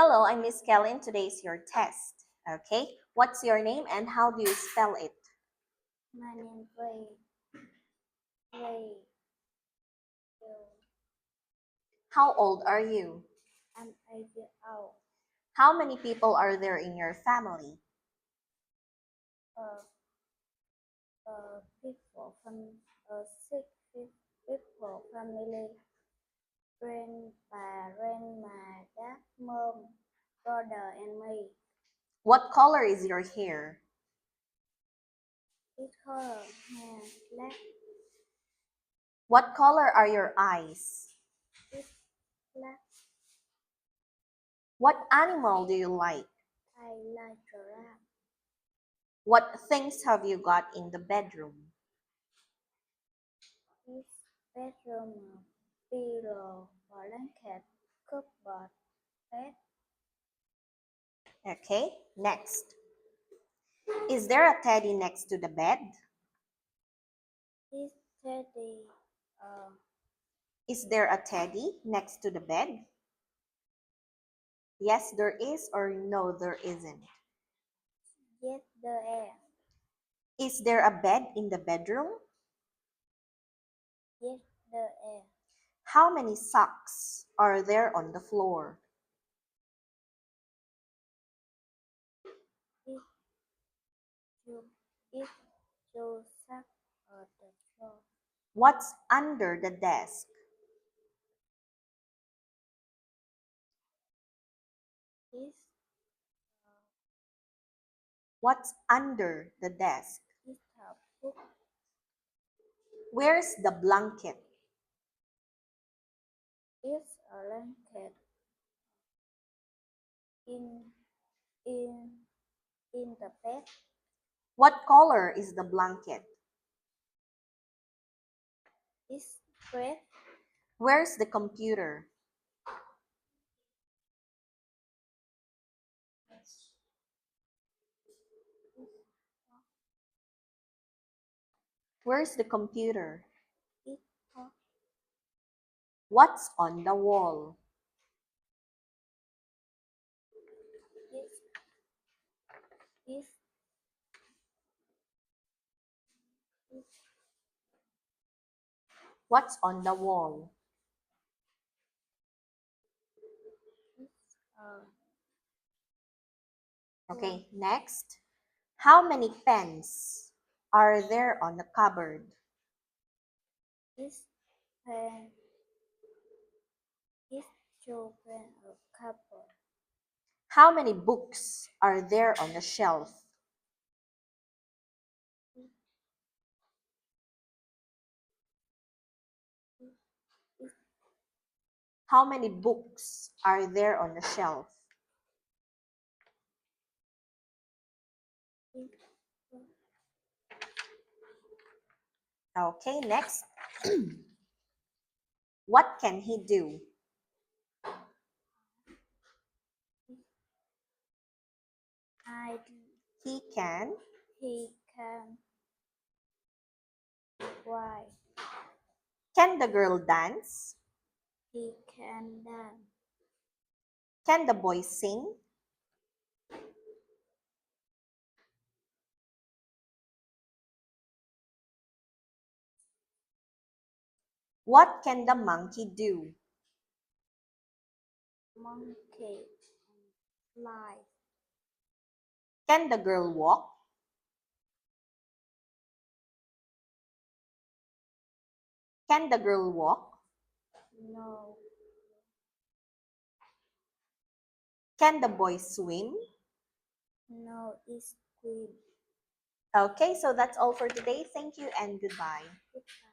Hello, I'm Miss Kellen. Today's your test. Okay, what's your name and how do you spell it? My name is Ray. How old are you? I'm 8 years old. How many people are there in your family? Uh, people from six people family, grandparent, my dad, mom, brother, and me. What color is your hair? This color hair black. What color are your eyes? This black. What animal do you like? I like giraffe. What things have you got in the bedroom? This bedroom, pillow, blanket, cupboard, bed. Okay, next. Is there a teddy next to the bed? This teddy. Uh, Is there a teddy next to the bed? Yes, there is, or no, there isn't. yes, the air. Is there a bed in the bedroom? Yes, the air. How many socks are there on the floor? It you it you suck on the floor. What's under the desk? This What's under the desk? is a book. Where's the blanket? Is a blanket in in in the bed. What color is the blanket? Is red. Where's the computer? Where's the computer? Is hot. What's on the wall? Is is What's on the wall? is a Okay, next. How many pens are there on the cupboard? is pen. Is children a couple. How many books are there on the shelf? Is How many books are there on the shelf? is Okay, next. What can he do? I He can. he can why Can the girl dance? he can dance. Can the boy sing? What can the monkey do? Monkey fly. Can the girl walk? Can the girl walk? No, Can the boy swim? no is queen. Okay, so that's all for today. Thank you and goodbye. Goodbye.